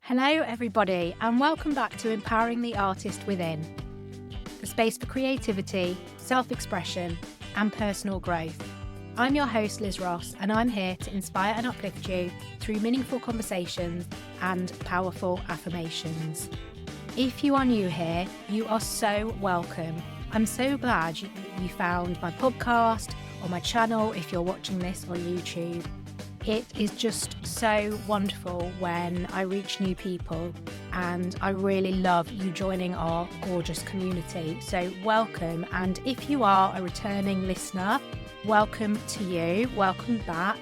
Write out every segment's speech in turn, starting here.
Hello, everybody, and welcome back to Empowering the Artist Within, the space for creativity, self-expression, and personal growth. I'm your host, Liz Ross, and I'm here to inspire and uplift you through meaningful conversations and powerful affirmations. If you are new here, you are so welcome. I'm so glad you found my podcast or my channel if you're watching this on YouTube. It is just so wonderful when I reach new people, and I really love you joining our gorgeous community. So welcome, and if you are a returning listener, welcome to you, welcome back,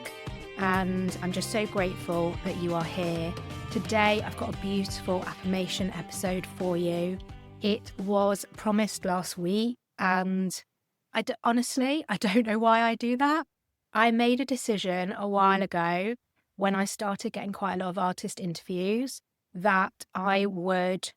and I'm just so grateful that you are here. Today I've got a beautiful affirmation episode for you. It was promised last week, and honestly, I don't know why I do that. I made a decision a while ago when I started getting quite a lot of artist interviews that I would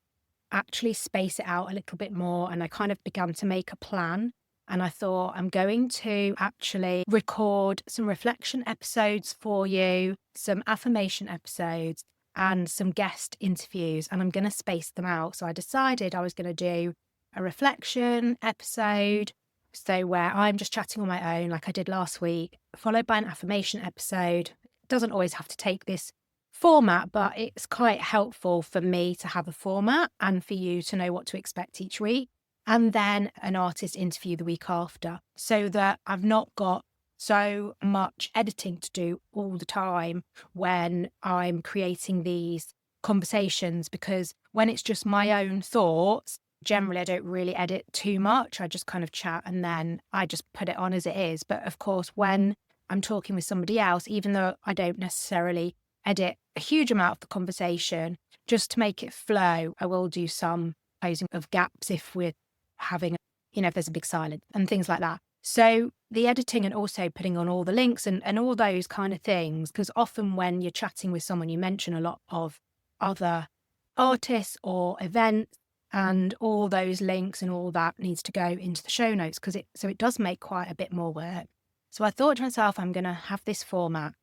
actually space it out a little bit more, and I kind of began to make a plan, and I thought I'm going to actually record some reflection episodes for you, some affirmation episodes and some guest interviews, and I'm going to space them out. So I decided I was going to do a reflection episode, so where I'm just chatting on my own like I did last week, followed by an affirmation episode. It doesn't always have to take this format, but it's quite helpful for me to have a format and for you to know what to expect each week. And then an artist interview the week after, so that I've not got so much editing to do all the time when I'm creating these conversations, because when it's just my own thoughts, generally, I don't really edit too much. I just kind of chat and then I just put it on as it is. But of course, when I'm talking with somebody else, even though I don't necessarily edit a huge amount of the conversation, just to make it flow, I will do some closing of gaps if we're having, if there's a big silence and things like that. So the editing and also putting on all the links and all those kind of things, because often when you're chatting with someone, you mention a lot of other artists or events, and all those links and all that needs to go into the show notes, so it does make quite a bit more work. So I thought to myself, I'm going to have this format.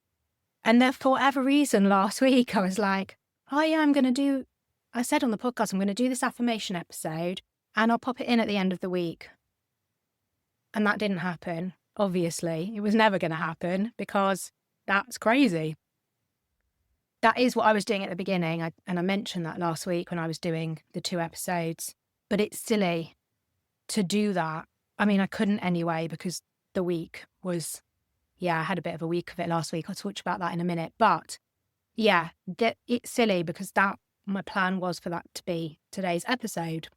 And then for whatever reason, last week, I was like, oh yeah, I said on the podcast, I'm going to do this affirmation episode and I'll pop it in at the end of the week. And that didn't happen. Obviously, it was never going to happen because that's crazy. That is what I was doing at the beginning, and I mentioned that last week when I was doing the 2 episodes. But it's silly to do that. I mean, I couldn't anyway, because the week was, I had a bit of a week of it last week. I'll talk about that in a minute. But yeah, it's silly because my plan was for that to be today's episode,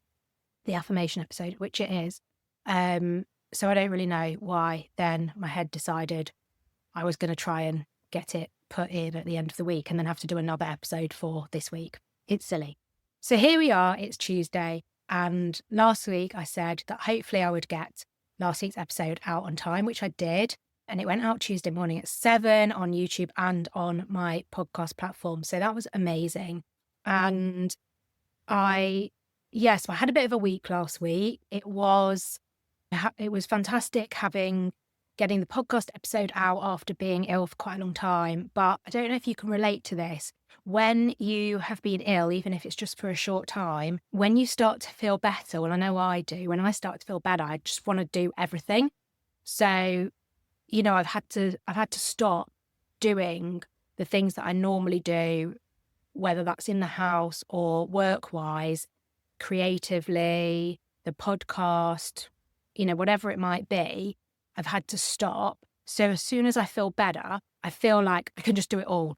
the affirmation episode, which it is. So I don't really know why then my head decided I was going to try and get it put in at the end of the week and then have to do another episode for this week. It's silly. So here we are, it's Tuesday, and last week I said that hopefully I would get last week's episode out on time, which I did, and it went out Tuesday morning at 7 on YouTube and on my podcast platform. So that was amazing. And I had a bit of a week last week. It was fantastic getting the podcast episode out after being ill for quite a long time. But I don't know if you can relate to this. When you have been ill, even if it's just for a short time, when you start to feel better, well, I know I do. When I start to feel better, I just want to do everything. So, I've had to stop doing the things that I normally do, whether that's in the house or work-wise, creatively, the podcast, whatever it might be. I've had to stop. So as soon as I feel better, I feel like I can just do it all.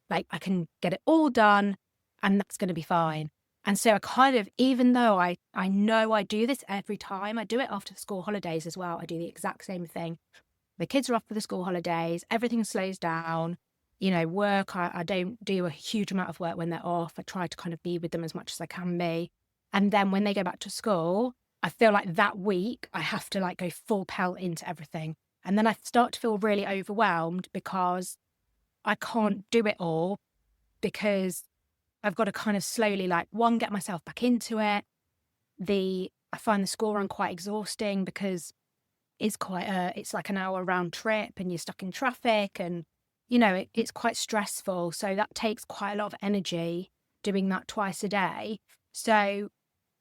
Like I can get it all done and that's going to be fine. And so I kind of, even though I know I do this every time, I do it after the school holidays as well. I do the exact same thing. The kids are off for the school holidays. Everything slows down. Work, I don't do a huge amount of work when they're off. I try to kind of be with them as much as I can be. And then when they go back to school, I feel like that week I have to go full pelt into everything. And then I start to feel really overwhelmed because I can't do it all, because I've got to kind of slowly get myself back into it. I find the school run quite exhausting because it's like an hour round trip and you're stuck in traffic and, it's quite stressful. So that takes quite a lot of energy doing that twice a day. So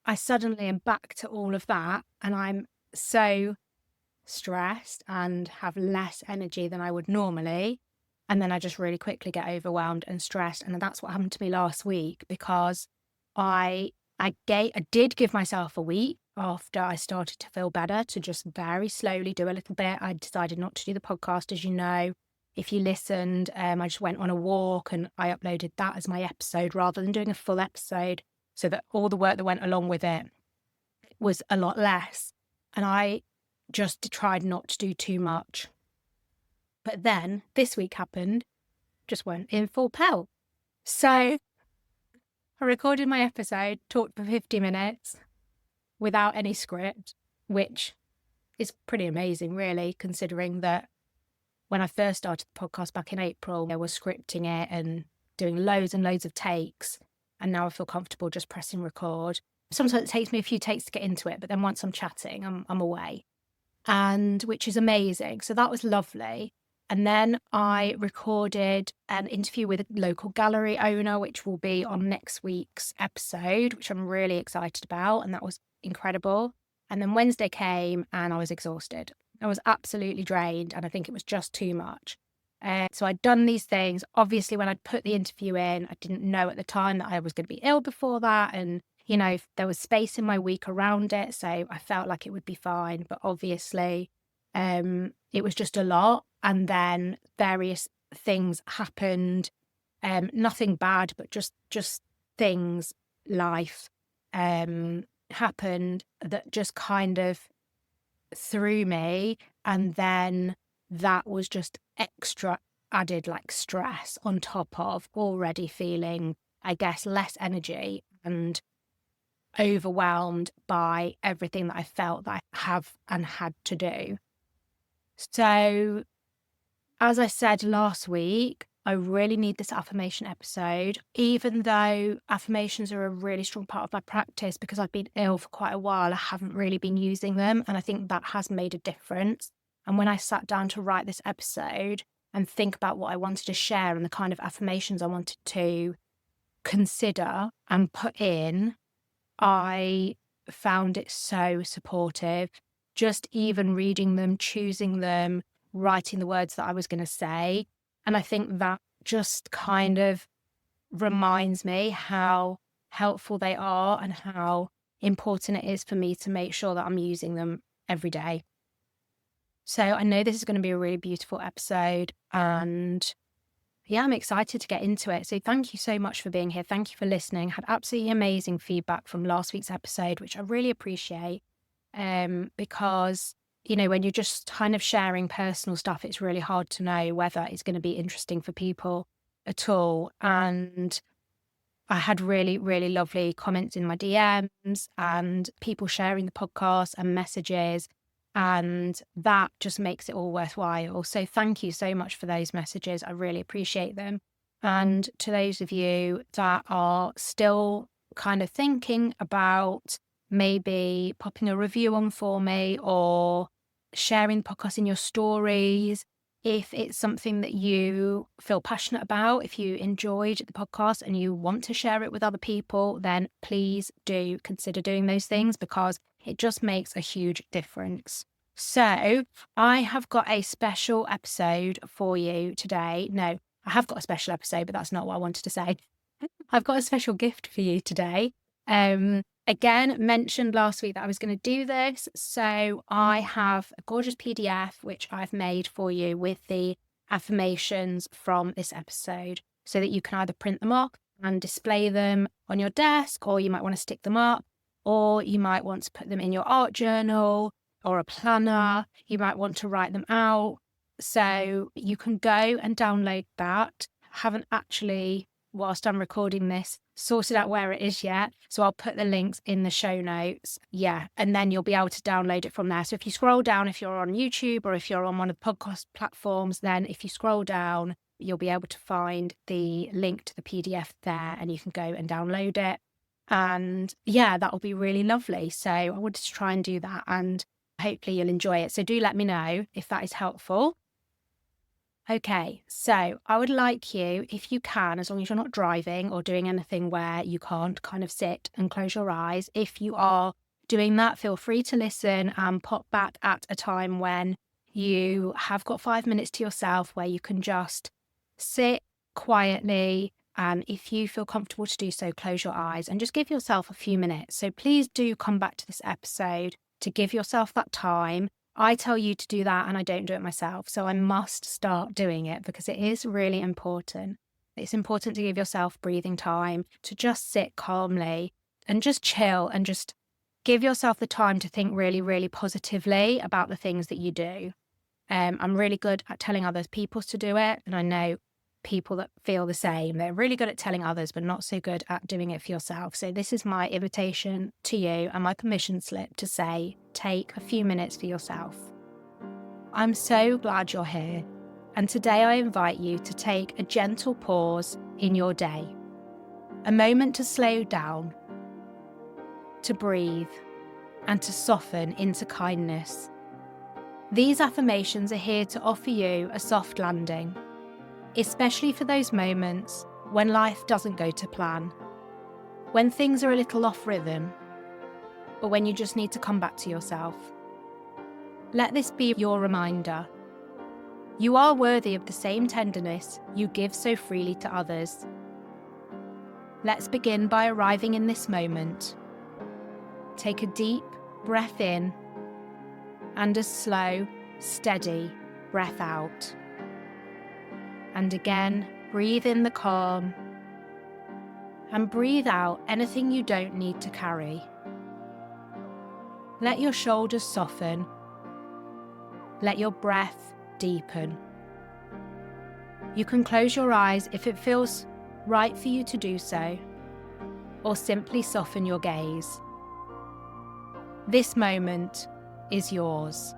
I suddenly am back to all of that, and I'm so stressed and have less energy than I would normally. And then I just really quickly get overwhelmed and stressed. And that's what happened to me last week, because I did give myself a week after I started to feel better to just very slowly do a little bit. I decided not to do the podcast, as you know. If you listened, I just went on a walk and I uploaded that as my episode rather than doing a full episode, so that all the work that went along with it was a lot less. And I just tried not to do too much. But then this week happened, just went in full pelt. So I recorded my episode, talked for 50 minutes without any script, which is pretty amazing, really, considering that when I first started the podcast back in April, I was scripting it and doing loads and loads of takes. And now I feel comfortable just pressing record. Sometimes it takes me a few takes to get into it, but then once I'm chatting, I'm away. And which is amazing. So that was lovely. And then I recorded an interview with a local gallery owner, which will be on next week's episode, which I'm really excited about. And that was incredible. And then Wednesday came and I was exhausted. I was absolutely drained. And I think it was just too much. So I'd done these things. Obviously, when I'd put the interview in, I didn't know at the time that I was going to be ill before that. And, you know, there was space in my week around it. So I felt like it would be fine. But obviously, it was just a lot. And then various things happened. Nothing bad, but just things, life happened that just kind of threw me. And then that was just extra added like stress on top of already feeling, I guess, less energy and overwhelmed by everything that I felt that I have and had to do. So, as I said last week, I really need this affirmation episode, even though affirmations are a really strong part of my practice, because I've been ill for quite a while. I haven't really been using them, and I think that has made a difference. And when I sat down to write this episode and think about what I wanted to share and the kind of affirmations I wanted to consider and put in, I found it so supportive. Just even reading them, choosing them, writing the words that I was going to say. And I think that just kind of reminds me how helpful they are and how important it is for me to make sure that I'm using them every day. So I know this is going to be a really beautiful episode, and yeah, I'm excited to get into it. So thank you so much for being here. Thank you for listening. Had absolutely amazing feedback from last week's episode, which I really appreciate, because, you know, when you're just kind of sharing personal stuff, it's really hard to know whether it's going to be interesting for people at all. And I had really, really lovely comments in my DMs and people sharing the podcast and messages. And that just makes it all worthwhile. So thank you so much for those messages. I really appreciate them. And to those of you that are still kind of thinking about maybe popping a review on for me or sharing the podcast in your stories, if it's something that you feel passionate about, if you enjoyed the podcast and you want to share it with other people, then please do consider doing those things, because it just makes a huge difference. So I have got a special episode for you today. No, I have got a special episode, but that's not what I wanted to say. I've got a special gift for you today. Again, mentioned last week that I was going to do this. So I have a gorgeous PDF, which I've made for you with the affirmations from this episode, so that you can either print them off and display them on your desk, or you might want to stick them up, or you might want to put them in your art journal or a planner. You might want to write them out. So you can go and download that. I haven't actually, whilst I'm recording this, sorted out where it is yet. So I'll put the links in the show notes. Yeah. And then you'll be able to download it from there. So if you scroll down, if you're on YouTube or if you're on one of the podcast platforms, then if you scroll down, you'll be able to find the link to the PDF there and you can go and download it. And yeah, that'll be really lovely. So I wanted to try and do that, and hopefully you'll enjoy it. So do let me know if that is helpful. Okay, so I would like you, if you can, as long as you're not driving or doing anything where you can't kind of sit and close your eyes. If you are doing that, feel free to listen and pop back at a time when you have got 5 minutes to yourself where you can just sit quietly. And if you feel comfortable to do so, close your eyes and just give yourself a few minutes. So please do come back to this episode to give yourself that time. I tell you to do that and I don't do it myself. So I must start doing it because it is really important. It's important to give yourself breathing time, to just sit calmly and just chill and just give yourself the time to think really, really positively about the things that you do. I'm really good at telling other people to do it. And I know people that feel the same. They're really good at telling others, but not so good at doing it for yourself. So this is my invitation to you and my permission slip to say, take a few minutes for yourself. I'm so glad you're here. And today I invite you to take a gentle pause in your day, a moment to slow down, to breathe, and to soften into kindness. These affirmations are here to offer you a soft landing, especially for those moments when life doesn't go to plan, when things are a little off rhythm, or when you just need to come back to yourself. Let this be your reminder. You are worthy of the same tenderness you give so freely to others. Let's begin by arriving in this moment. Take a deep breath in and a slow, steady breath out. And again, breathe in the calm and breathe out anything you don't need to carry. Let your shoulders soften. Let your breath deepen. You can close your eyes if it feels right for you to do so, or simply soften your gaze. This moment is yours.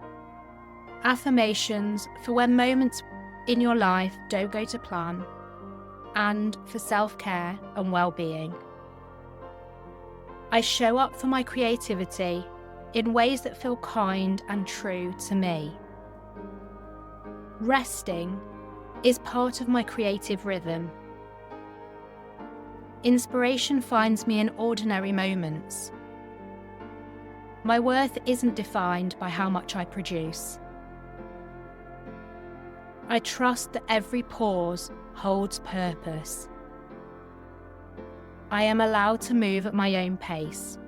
Affirmations for when moments in your life don't go to plan, and for self-care and well-being. I show up for my creativity in ways that feel kind and true to me. Resting is part of my creative rhythm. Inspiration finds me in ordinary moments. My worth isn't defined by how much I produce. I trust that every pause holds purpose. I am allowed to move at my own pace.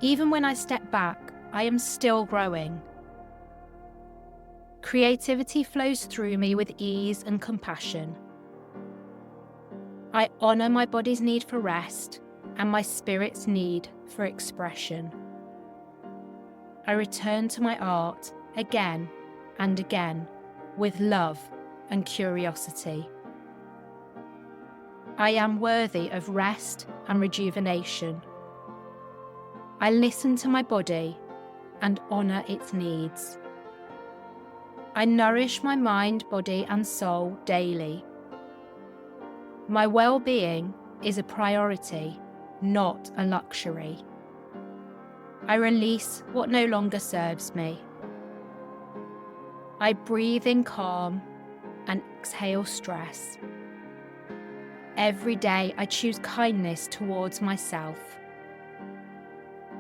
Even when I step back, I am still growing. Creativity flows through me with ease and compassion. I honour my body's need for rest and my spirit's need for expression. I return to my art again and again with love and curiosity. I am worthy of rest and rejuvenation. I listen to my body and honour its needs. I nourish my mind, body and soul daily. My well-being is a priority, not a luxury. I release what no longer serves me. I breathe in calm and exhale stress. Every day I choose kindness towards myself.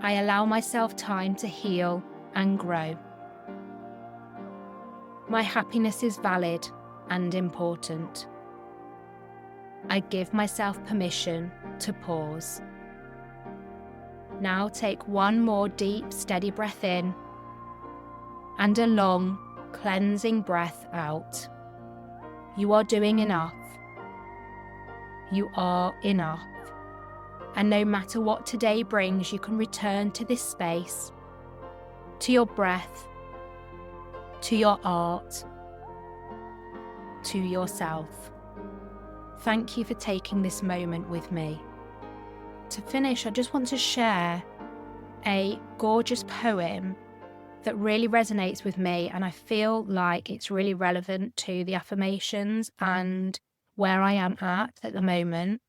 I allow myself time to heal and grow. My happiness is valid and important. I give myself permission to pause. Now take one more deep, steady breath in and a long, cleansing breath out. You are doing enough. You are enough. And no matter what today brings, you can return to this space, to your breath, to your art, to yourself. Thank you for taking this moment with me. To finish, I just want to share a gorgeous poem that really resonates with me, and I feel like it's really relevant to the affirmations and where I am at the moment.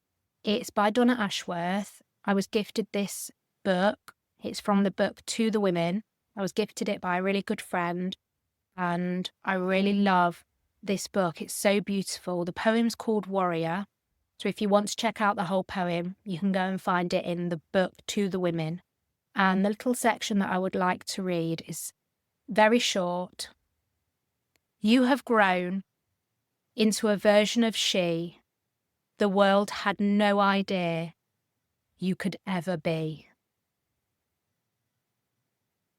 It's by Donna Ashworth. I was gifted this book. It's from the book To the Women. I was gifted it by a really good friend, and I really love this book. It's so beautiful. The poem's called Warrior. So if you want to check out the whole poem, you can go and find it in the book To the Women. And the little section that I would like to read is very short. You have grown into a version of she the world had no idea you could ever be.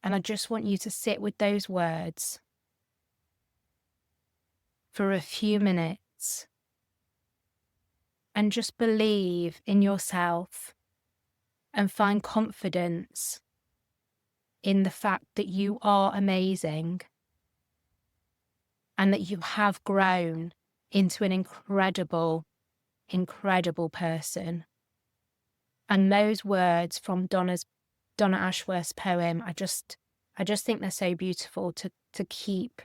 And I just want you to sit with those words for a few minutes and just believe in yourself and find confidence in the fact that you are amazing and that you have grown into an incredible person. And those words from Donna Ashworth's poem, I just think they're so beautiful to keep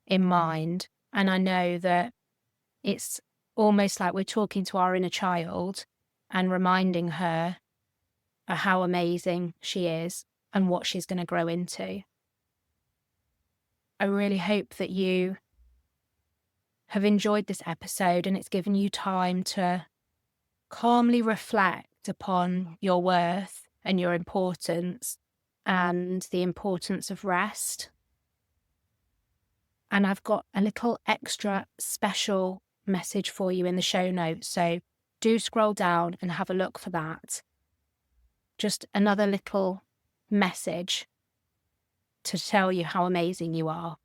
in mind. And I know that it's almost like we're talking to our inner child and reminding her of how amazing she is and what she's going to grow into. I really hope that you have enjoyed this episode and it's given you time to calmly reflect upon your worth and your importance and the importance of rest. And I've got a little extra special message for you in the show notes, so do scroll down and have a look for that. Just another little message to tell you how amazing you are.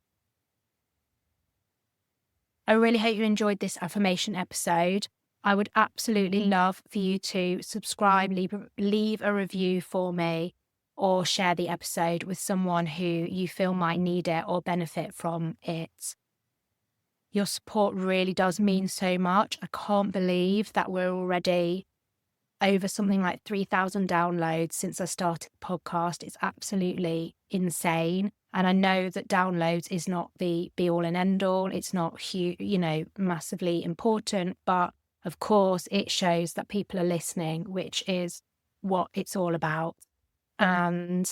I really hope you enjoyed this affirmation episode. I would absolutely love for you to subscribe, leave a review for me, or share the episode with someone who you feel might need it or benefit from it. Your support really does mean so much. I can't believe that we're already over something like 3,000 downloads since I started the podcast. It's absolutely insane. And I know that downloads is not the be all and end all. It's not massively important, but of course it shows that people are listening, which is what it's all about. And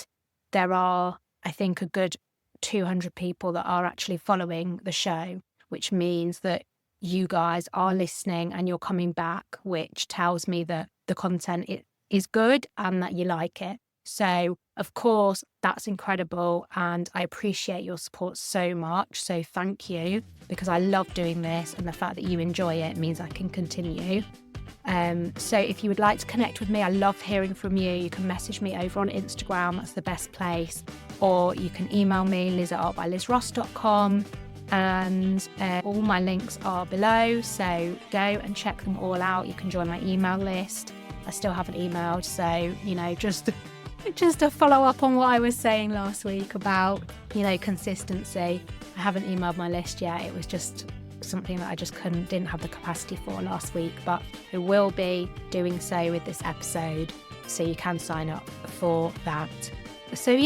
there are, I think, a good 200 people that are actually following the show, which means that you guys are listening and you're coming back, which tells me that the content is good and that you like it. So, of course, that's incredible and I appreciate your support so much. So thank you, because I love doing this and the fact that you enjoy it means I can continue. So if you would like to connect with me, I love hearing from you. You can message me over on Instagram, that's the best place. Or you can email me, liz@lizross.com. And all my links are below, so go and check them all out. You can join my email list. I still haven't emailed, so just to follow up on what I was saying last week about consistency. I haven't emailed my list yet. It was just something that I just didn't have the capacity for last week, but I will be doing so with this episode, so you can sign up for that. So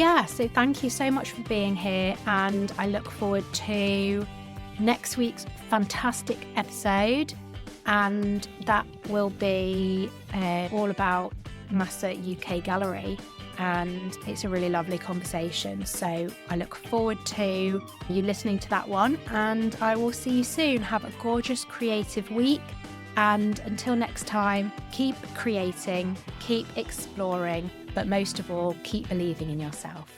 thank you so much for being here, and I look forward to next week's fantastic episode, and that will be all about Massa UK Gallery, and it's a really lovely conversation. So I look forward to you listening to that one, and I will see you soon. Have a gorgeous creative week, and until next time, keep creating, keep exploring, but most of all, keep believing in yourself.